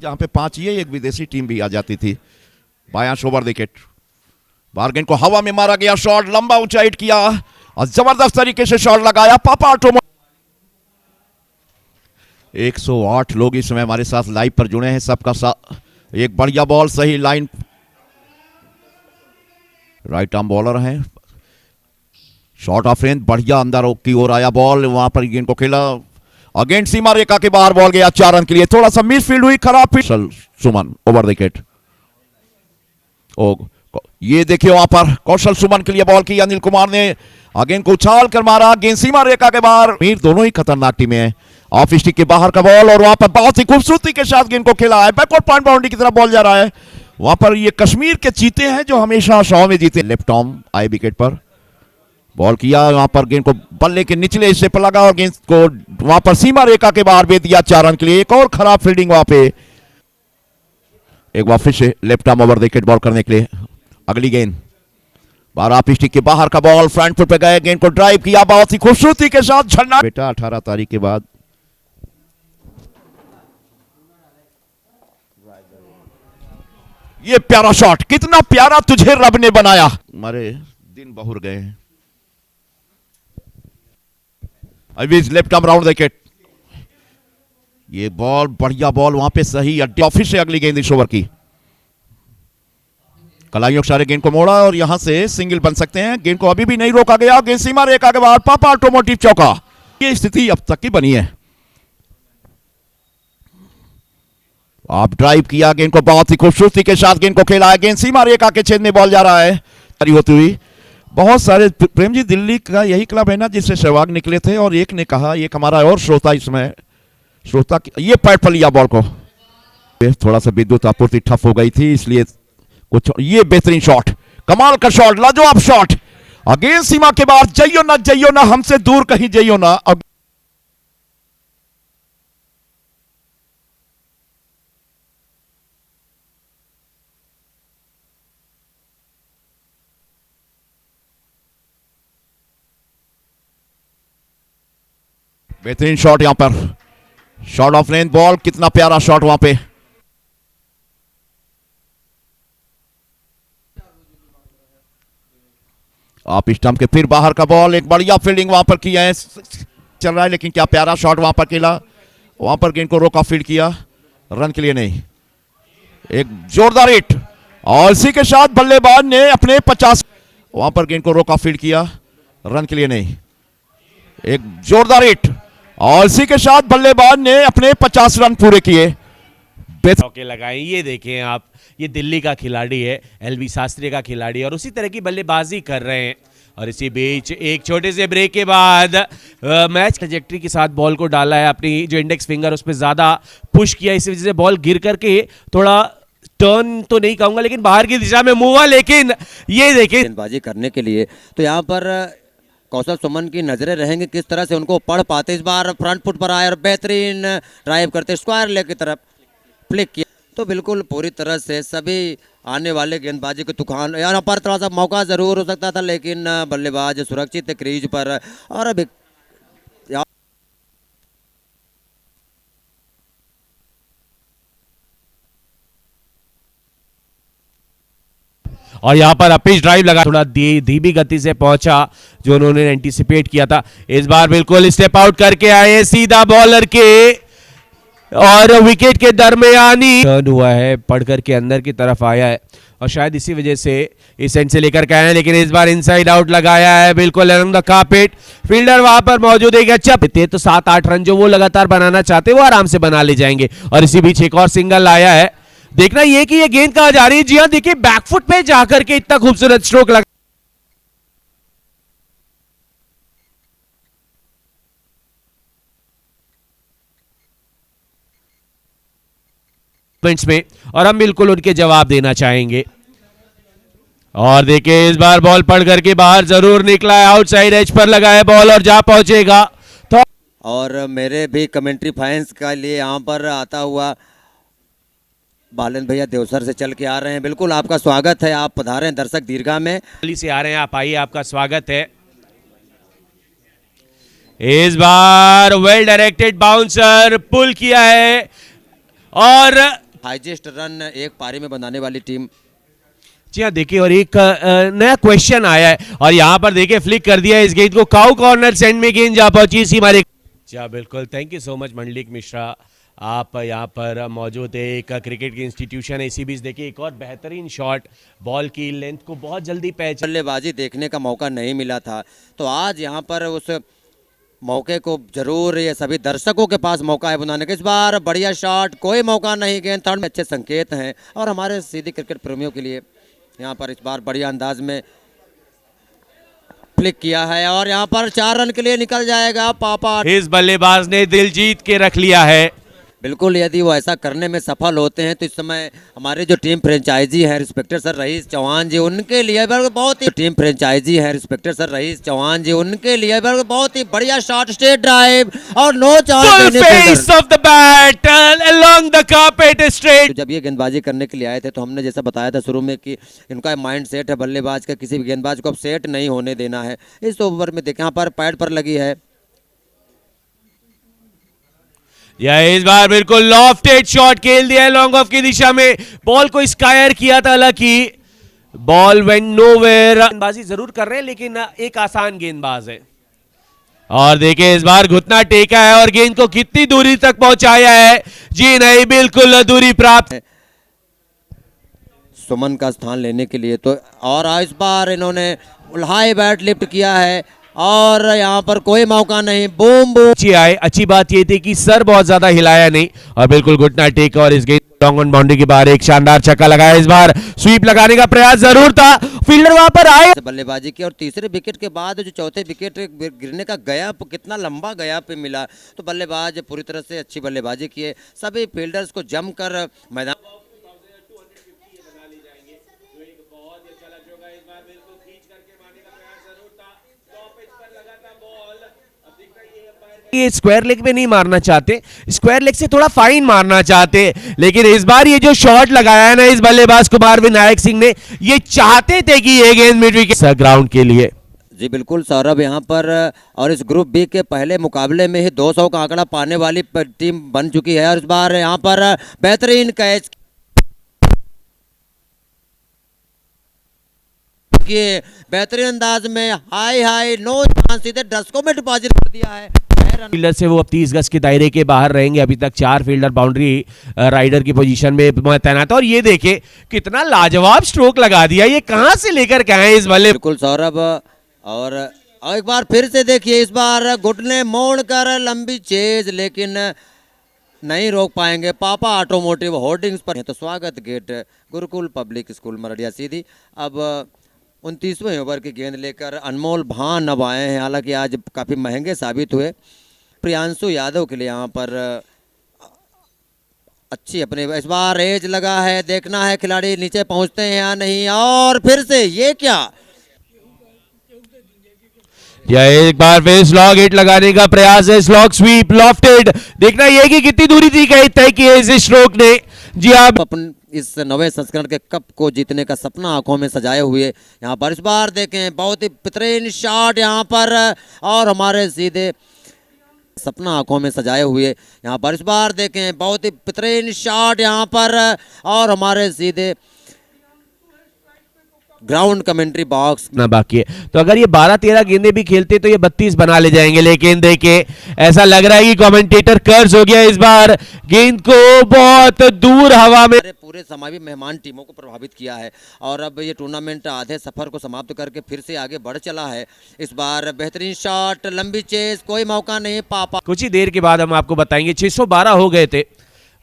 जहां पे 5 ये एक विदेशी टीम भी आ जाती थी। बायां ओवर विकेट, बार्गेन को हवा में मारा गया, शॉट लंबा ऊंचा हिट किया और जबरदस्त तरीके से शॉट लगाया पापा ऑटोमो। 108 लोग इस समय हमारे साथ लाइव पर जुड़े हैं, सबका एक बढ़िया बॉल, सही लाइन, राइट आर्म बॉलर हैं, शॉट ऑफ रेंज, बढ़िया अंदर की ओर आया बॉल, वहां पर गेंद को खेला अगेंस्ट सीमा रेखा के बाहर, बॉल गया 4 रन के लिए। थोड़ा सा मिस फील्ड हुई, खराब फील्ड, सुमन ओवर विकेट। ये देखिए वहां पर कौशल सुमन के लिए बॉल की, अनिल कुमार ने गेंद को उछाल कर मारा, गेंद सीमा रेखा के बाहर। मीर दोनों ही खतरनाक टीमें हैं। ऑफ स्टिक के बाहर का बॉल और वहां पर बहुत ही खूबसूरती के साथ गेंद को खेला है, बैकवर्ड पॉइंट बाउंड्री की तरफ बॉल जा रहा है। वहां पर ये कश्मीर के चीते हैं जो हमेशा 100 में जीते। लेफ्ट आर्म आए विकेट पर, बॉल किया, वहां पर गेंद को बल्ले के निचले हिस्से पर लगा और गेंद को वहां पर सीमा रेखा के बाहर भेज दिया 4 रन के लिए। एक और खराब फील्डिंग वहां पे। एक बार फिर से left arm over wicket ball करने के लिए, अगली गेंद 12 स्टिक के बाहर का बॉल, फ्रंट फुट पे गए, गेंद को ड्राइव किया बहुत ही खूबसूरती के साथ, झरना बेटा 18 तारीख के बाद। ये प्यारा शॉट, कितना प्यारा तुझे रब ने बनाया, हमारे दिन बहुर गए हैं। लेफ्ट आर्म राउंड विकेट, ये बॉल बढ़िया बॉल वहां पे सही अड्डे। ऑफिस से अगली गेंद इस ओवर की, कलाइयों के सारे गेंद को मोड़ा और यहां से सिंगल बन सकते हैं। गेंद को अभी भी नहीं रोका गया, गेंद सीमा रेखा के बाहर, पापा ऑटोमोटिव चौका। ये स्थिति अब तक की बनी है। आप ड्राइव किया, गेंद को बहुत ही खूबसूरती के साथ गेंद को खेला है, गेंद सीमा रेखा के छेद में बॉल जा रहा है होती हुई। बहुत सारे प्रेम जी, दिल्ली का यही क्लब है ना जिससे सहवाग निकले थे, और एक ने कहा, एक हमारा और श्रोता, इसमें श्रोता ये पैड पर लिया बॉल को, थोड़ा सा विद्युत आपूर्ति ठप हो गई थी इसलिए कुछ। ये बेहतरीन शॉट, कमाल का शॉट, लाजवाब शॉट, अगेन सीमा के बाहर, जइयो ना हमसे दूर कहीं जइयो ना। बेहतरीन शॉट यहां पर, शॉट ऑफ रेंज बॉल, कितना प्यारा शॉट वहां पे। आप स्टंप के फिर बाहर का बॉल, एक बढ़िया फील्डिंग वहां पर की है, चल रहा है, लेकिन क्या प्यारा शॉट वहां पर खेला, वहां पर गेंद को रोका, फील्ड किया, रन के लिए नहीं। एक जोरदार हिट और इसी के साथ बल्लेबाज ने अपने 50, वहां पर गेंद को रोका, फील्ड किया, रन के लिए नहीं। एक जोरदार हिट और इसी के साथ बल्लेबाज ने अपने 50 रन पूरे किए। चौके लगाए। ये देखें आप, ये दिल्ली का खिलाड़ी है, एलबी शास्त्री का खिलाड़ी, और उसी तरह की बल्लेबाजी कर रहे हैं। और इसी बीच एक छोटे से ब्रेक के बाद मैच ट्रैजेक्टरी के साथ बॉल को डाला है, अपनी जो इंडेक्स फिंगर उस पर ज़्यादा पुश किया, इसी वजह से बॉल गिर करके थोड़ा टर्न तो नहीं कहूँगा लेकिन बाहर की दिशा में मूव हुआ। लेकिन ये देखिए गेंदबाजी करने के लिए तो यहाँ पर कौशल सुमन की नजरें रहेंगे किस तरह से उनको पढ़ पाते। इस बार फ्रंट फुट पर आए और बेहतरीन ड्राइव करते, स्क्वायर लेग की तरफ फ्लिक किया, तो बिल्कुल पूरी तरह से सभी आने वाले गेंदबाजी के तूफान। यहाँ पर थोड़ा सा मौका जरूर हो सकता था लेकिन बल्लेबाज सुरक्षित क्रीज पर। और अभी और यहाँ पर अपिच ड्राइव लगा, थोड़ा धीमी गति से पहुंचा जो उन्होंने एंटीसिपेट किया था। इस बार बिल्कुल स्टेप आउट करके आए सीधा बॉलर के और विकेट के दरमियानी टर्न हुआ है, पढ़ करके अंदर की तरफ आया है और शायद इसी वजह से इस एंड से लेकर के आए हैं। लेकिन इस बार इनसाइड आउट लगाया है बिल्कुल अलोंग द कार्पेट। फील्डर वहां पर मौजूद है, अच्छा तो 7-8 रन जो वो लगातार बनाना चाहते वो आराम से बना ले जाएंगे। और इसी बीच एक और सिंगल आया है। देखना ये कि ये गेंद कहां जा रही है। जी हां, देखिए बैकफुट पे जाकर के इतना खूबसूरत स्ट्रोक लगा में, और हम बिल्कुल उनके जवाब देना चाहेंगे। और देखिए इस बार बॉल पड़ करके बाहर जरूर निकला है, आउटसाइड एज पर लगा है बॉल और जा पहुंचेगा। तो और मेरे भी कमेंट्री फैंस के लिए यहाँ पर आता हुआ बालन भैया देवसर से चल के आ रहे हैं, बिल्कुल आपका स्वागत है, आप पधारें दर्शक दीर्घा में से आ रहे हैं, आप आइए, आपका स्वागत है। इस बार वेल डायरेक्टेड बाउंसर पुल किया है और हाईएस्ट रन एक पारी में बनाने वाली टीम। जी हाँ, देखिए और एक नया क्वेश्चन आया है और यहाँ पर देखिए फ्लिक कर दिया है इस गेंद को, काउ कॉर्नर सेंड में गेंद जा पहुंची सीमा रेखा। जी हाँ बिल्कुल, thank you so much Mandlik Mishra, आप यहाँ पर मौजूद है। एक क्रिकेट की इंस्टीट्यूशन है, इसी बीच देखिए एक और बेहतरीन शॉट, बॉल की लेंथ को बहुत जल्दी पहचान। बल्लेबाजी देखने का मौका नहीं मिला था, तो आज यहाँ पर उस मौके को जरूर, ये सभी दर्शकों के पास मौका है बनाने का। इस बार बढ़िया शॉट, कोई मौका नहीं, गेंद थर्ड में अच्छे संकेत हैं और हमारे सीधी क्रिकेट प्रेमियों के लिए यहाँ पर इस बार बढ़िया अंदाज में फ्लिक किया है और यहाँ पर 4 रन के लिए निकल जाएगा पापा। इस बल्लेबाज ने दिल जीत के रख लिया है। बिल्कुल, यदि वो ऐसा करने में सफल होते हैं तो इस समय हमारे जो टीम फ्रेंचाइजी है रिस्पेक्टेड सर रईस चौहान जी, उनके लिए बहुत ही टीम फ्रेंचाइजी है रिस्पेक्टेड सर रईस चौहान जी, उनके लिए बहुत ही बढ़िया शॉट, स्ट्रेट ड्राइव और no chance. Full face of the bat along the carpet straight। जब ये गेंदबाजी करने के लिए आए थे तो हमने जैसा बताया था शुरू में कि इनका माइंड सेट है बल्लेबाज का, किसी भी गेंदबाज को अब सेट नहीं होने देना है। इस ओवर में देखें यहाँ पर पैड पर लगी है, या इस बार बिल्कुल लॉफ्टेड शॉट खेल दिया है लॉन्ग ऑफ की दिशा में, बॉल को स्कायर किया था, हालांकि बॉल वेंट नोवेयर। गेंदबाजी जरूर कर रहे हैं लेकिन एक आसान गेंदबाज है और देखिए इस बार घुटना टेका है और गेंद को कितनी दूरी तक पहुंचाया है, जी नहीं बिल्कुल दूरी प्राप्त सुमन का स्थान लेने के लिए। तो और इस बार इन्होंने हाई बैट लिफ्ट किया है और यहाँ पर कोई मौका नहीं, बूम बूम। अच्छी बात ये थी कि सर बहुत ज्यादा हिलाया नहीं और बिल्कुल घुटना टेक और इस गेंद लॉन्ग ऑन बाउंड्री के बाहर एक शानदार छक्का लगाया। इस बार स्वीप लगाने का प्रयास जरूर था, फील्डर वहां पर आए, बल्लेबाजी की और तीसरे विकेट के बाद जो चौथे विकेट गिरने का गैप, कितना लंबा गैप मिला, तो बल्लेबाज पूरी तरह से अच्छी बल्लेबाजी किए, सभी फील्डर्स को जमकर मैदान। ये स्क्वायर लेग पे नहीं मारना चाहते, स्क्वायर लेग से थोड़ा फाइन मारना चाहते, लेकिन इस बार ये जो शॉट लगाया है ना इस बल्लेबाज कुमार विनायक सिंह ने, ये चाहते थे कि ये गेंद मिड विकेट ग्राउंड के लिए। जी बिल्कुल सौरभ, यहाँ पर और इस ग्रुप बी के पहले मुकाबले में ही 200 का आंकड़ा पाने वाली टीम बन चुकी है और इस बार यहाँ पर बेहतरीन कैच किए, बेहतरीन अंदाज में हाई नो चांस, सीधे दर्शकों में डिपॉजिट कर दिया है। फील्डर से वो अब 30 गज के दायरे के बाहर रहेंगे, अभी तक 4 फील्डर बाउंड्री राइडर की पोजीशन में तैनात है और ये देखे कितना लाजवाब स्ट्रोक लगा दिया, ये कहां से लेकर के आए इस बल्ले। बिल्कुल सौरभ, और एक बार फिर से देखिए, इस बार घुटने मोड़ कर लंबी चेज, लेकिन नहीं रोक पाएंगे पापा ऑटोमोटिव होर्डिंग्स पर। तो स्वागत gate Gurukul public school Mardiya सीधी। अब 29वें ओवर की गेंद लेकर अनमोल भान अब आए हैं, हालांकि आज काफ़ी महंगे साबित हुए। प्रियांशु यादव के लिए यहाँ पर अच्छी अपने इस बार एज लगा है, देखना है खिलाड़ी नीचे पहुंचते हैं या नहीं। और फिर से ये क्या, एक बार फिर स्लॉग हिट लगाने का प्रयास है, स्लॉग स्वीप लॉफ्टेड, देखना यह कि कितनी दूरी थी तय की है इस स्ट्रोक ने। जी आप अपन इस नवे संस्करण के कप को जीतने का सपना आंखों में सजाए हुए यहाँ पर इस बार देखें, बहुत ही बेहतरीन शॉट यहाँ पर और हमारे सीधे सपना आंखों में सजाए हुए यहाँ पर इस बार देखें, बहुत ही बेहतरीन शॉट यहाँ पर और हमारे सीधे ग्राउंड कमेंट्री बॉक्स ना बाकी है। तो अगर ये 12-13 गेंदे भी खेलते तो ये 32 बना ले जाएंगे, लेकिन देखिए ऐसा लग रहा है कि कमेंटेटर कर्ज हो गया, इस बार गेंद को बहुत दूर हवा में पूरे समावी मेहमान टीमों को प्रभावित किया है और अब ये टूर्नामेंट आधे सफर को समाप्त करके फिर से आगे बढ़ चला है। इस बार बेहतरीन शॉट, लंबी चेस, कोई मौका नहीं पापा। कुछ ही देर के बाद हम आपको बताएंगे 612 हो गए थे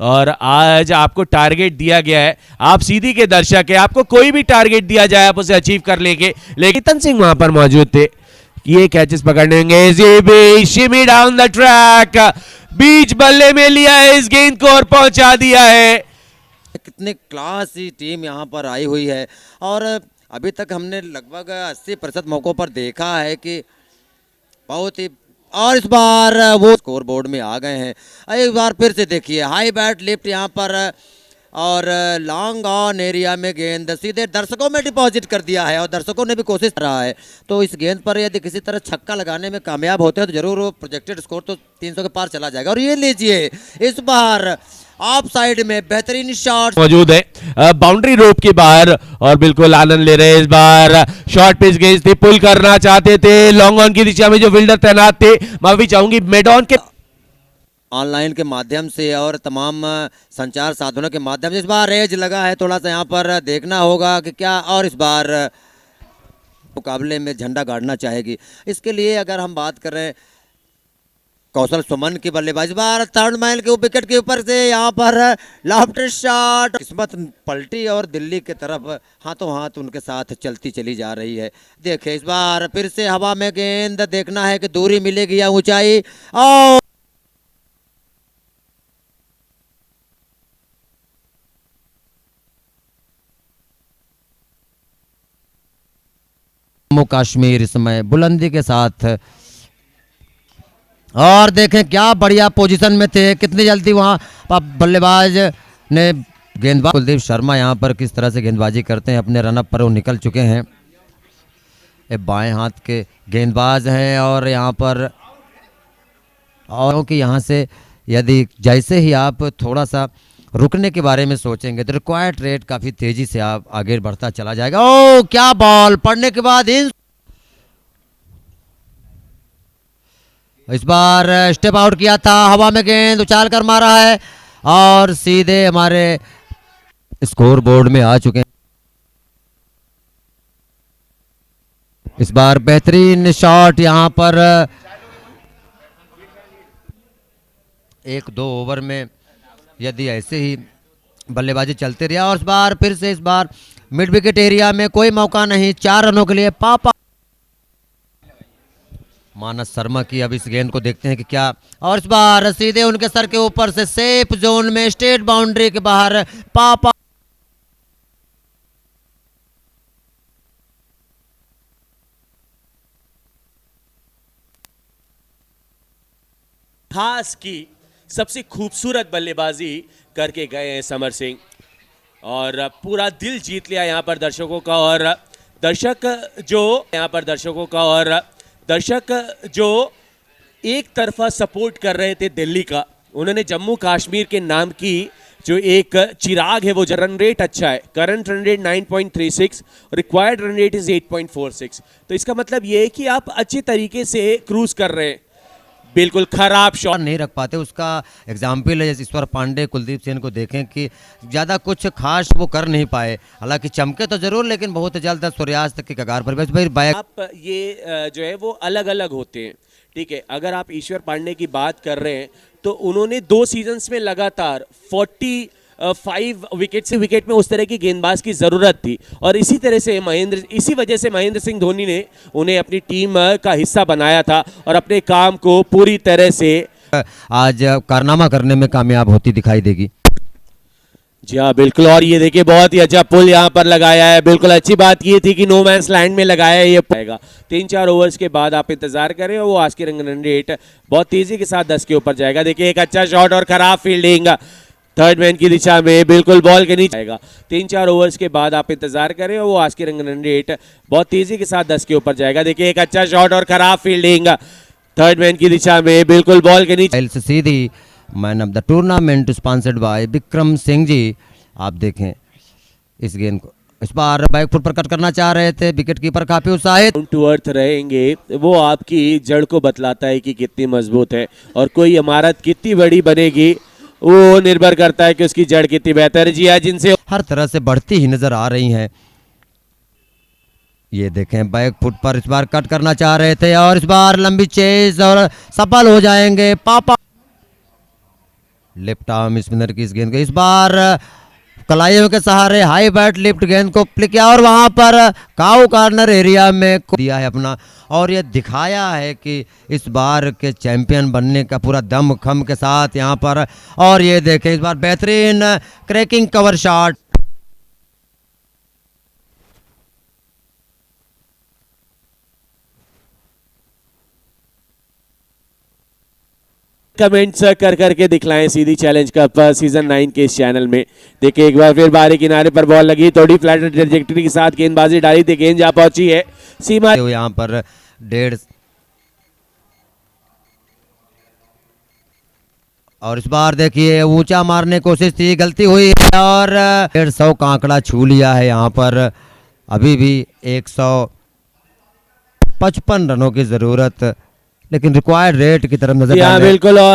और आज आपको टारगेट दिया गया है, आप सीधी के दर्शक है, आपको कोई भी टारगेट दिया जाए आप उसे अचीव कर लेंगे। लेकिन तन सिंह वहां पर मौजूद थे, ये कैचेस पकड़ेंगे, शिमी डाउन द ट्रैक, बीच बल्ले में लिया है इस गेंद को और पहुंचा दिया है। कितने क्लासी टीम यहाँ पर आई हुई है और अभी तक हमने लगभग 80% मौकों पर देखा है कि बहुत ही, और इस बार वो स्कोर बोर्ड में आ गए हैं। एक बार फिर से देखिए, हाई बैट लिफ्ट यहाँ पर और लॉन्ग ऑन एरिया में गेंद सीधे दर्शकों में डिपॉजिट कर दिया है और दर्शकों ने भी कोशिश कर रहा है। तो इस गेंद पर यदि किसी तरह छक्का लगाने में कामयाब होते हैं तो जरूर वो प्रोजेक्टेड स्कोर तो 300 के पार चला जाएगा। और ये लीजिए, इस बार ऑफ साइड में बेहतरीन शॉट मौजूद है बाउंड्री रोप के बाहर और बिल्कुल आनंद ले रहे हैं इस बार। शॉर्ट पिच गेंद थी, पुल करना चाहते थे, लॉन्ग ऑन की दिशा में जो फील्डर तैनात थे, माफी चाहूंगी मेडॉन के ऑनलाइन के माध्यम से और तमाम संचार साधनों के माध्यम से। इस बार रेज लगा है, थोड़ा सा यहाँ पर देखना होगा कि क्या, और इस बार मुकाबले में झंडा गाड़ना चाहेगी। इसके लिए अगर हम बात करें कौशल सुमन की बल्लेबाजी, इस बार थर्ड मैन के विकेट के ऊपर से यहाँ पर लॉफ्ट शॉट, किस्मत पलटी और दिल्ली की तरफ हाथों हाथ उनके साथ चलती चली जा रही है। देखिए इस बार फिर से हवा में गेंद, देखना है कि दूरी मिलेगी या ऊंचाई। और जम्मू कश्मीर इस समय बुलंदी के साथ, और देखें क्या बढ़िया पोजीशन में थे, कितनी जल्दी वहां बल्लेबाज ने गेंदबाज कुलदीप शर्मा यहाँ पर किस तरह से गेंदबाजी करते हैं, अपने रनअप पर वो निकल चुके हैं। ये बाएं हाथ के गेंदबाज हैं और यहाँ पर, और कि यहाँ से यदि जैसे ही आप थोड़ा सा रुकने के बारे में सोचेंगे तो रिक्वायर्ड रेट काफ़ी तेज़ी से आप आगे बढ़ता चला जाएगा। ओ क्या बॉल पड़ने के बाद इस बार स्टेप आउट किया था, हवा में गेंद उछाल कर मारा है और सीधे हमारे स्कोर बोर्ड में आ चुके हैं। इस बार बेहतरीन शॉट यहाँ पर 1-2 ओवर में यदि ऐसे ही बल्लेबाजी चलते रहा, और इस बार फिर से इस बार मिड विकेट एरिया में कोई मौका नहीं, 4 रनों के लिए पापा मानस शर्मा की। अब इस गेंद को देखते हैं कि क्या, और इस बार सीधे उनके सर के ऊपर से सेफ जोन में स्टेट बाउंड्री के बाहर पापा। खास की सबसे खूबसूरत बल्लेबाजी करके गए हैं समर सिंह और पूरा दिल जीत लिया यहाँ पर दर्शकों का। और दर्शक जो एक तरफा सपोर्ट कर रहे थे दिल्ली का, उन्होंने जम्मू कश्मीर के नाम की जो एक चिराग है, वो रन रेट अच्छा है, current run rate 9.36, required run rate is 8.46। तो इसका मतलब ये है कि आप अच्छे तरीके से क्रूज कर रहे हैं, बिल्कुल खराब शॉट नहीं रख पाते। उसका एग्जाम्पल है जैसे ईश्वर पांडे, कुलदीप सेन को देखें कि ज़्यादा कुछ खास वो कर नहीं पाए, हालांकि चमके तो जरूर लेकिन बहुत जल्द सूर्यास्त के कगार पर। बस भाई बैक आप ये जो है वो अलग अलग होते हैं, ठीक है। अगर आप ईश्वर पांडे की बात कर रहे हैं तो उन्होंने 2 सीजन्स में लगातार 45 विकेट में उस तरह की गेंदबाज की ज़रूरत थी, और इसी वजह से महेंद्र सिंह धोनी ने उन्हें अपनी टीम का हिस्सा बनाया था और अपने काम को पूरी तरह से आज कारनामा करने में कामयाब होती दिखाई देगी। जी हाँ बिल्कुल। और ये देखिए बहुत ही अच्छा पुल यहाँ पर लगाया है, बिल्कुल अच्छी बात ये थी कि नो मैंस लैंड में लगाया है, ये पाएगा। 3-4 ओवर्स के बाद आप इंतजार करें और वो आज के रन रेट बहुत तेजी के साथ 10 के ऊपर जाएगा। देखिए एक अच्छा शॉट और खराब फील्डिंग थर्ड मैन की दिशा में, बिल्कुल बॉल के नीचे आएगा। 3-4 ओवर्स के बाद आप इंतजार करें और वो आज के रन रेट बहुत तेजी के साथ 10 के ऊपर जाएगा। देखिए एक अच्छा शॉट और खराब फील्डिंग थर्ड मैन की दिशा में, बिल्कुल बॉल के नीचे। सीधी man of the tournament sponsored by Vikram Singh ji. आप देखें इस गेंद को, इस बार बैक फुट पर कट करना चाह रहे थे, विकेट कीपर काफी उत्साहित। डाउन टू अर्थ रहेंगे, वो आपकी जड़ को बतलाता है कि कितनी मजबूत है, और कोई इमारत कितनी बड़ी बनेगी वो निर्भर करता है कि उसकी जड़ कितनी बेहतर है। जी हाँ, जिनसे हर तरह से बढ़ती ही नजर आ रही हैं। ये देखें बैक फुट पर इस बार कट करना चाह रहे थे और इस बार लंबी चेज और सफल हो जाएंगे पापा। लेफ्ट आर्म स्पिनर की इस गेंद को इस बार कलाइयों के सहारे हाई बैट लिफ्ट गेंद को फ्लिक किया और वहां पर काउ कॉर्नर एरिया में दिया है अपना, और ये दिखाया है कि इस बार के चैंपियन बनने का पूरा दम खम के साथ यहाँ पर। और ये देखें इस बार बेहतरीन क्रैकिंग कवर शॉट। कमेंट्स कर करके दिखलाएं सीधी चैलेंज कप सीजन 9 के इस चैनल में। देखिए एक बार फिर बाहरी किनारे पर बॉल लगी, थोड़ी फ्लैट ट्रैजेक्टरी के साथ गेंदबाजी डाली थी, गेंद जा पहुंची है सीमा। यहाँ पर 1.5 और इस बार देखिए ऊंचा मारने की कोशिश थी, गलती हुई है और 150 का आंकड़ा छू लिया है यहाँ पर। अभी भी 155 रनों की जरूरत, लेकिन रिक्वायर्ड रेट की तरफ नजर यहाँ डालें। बिल्कुल। और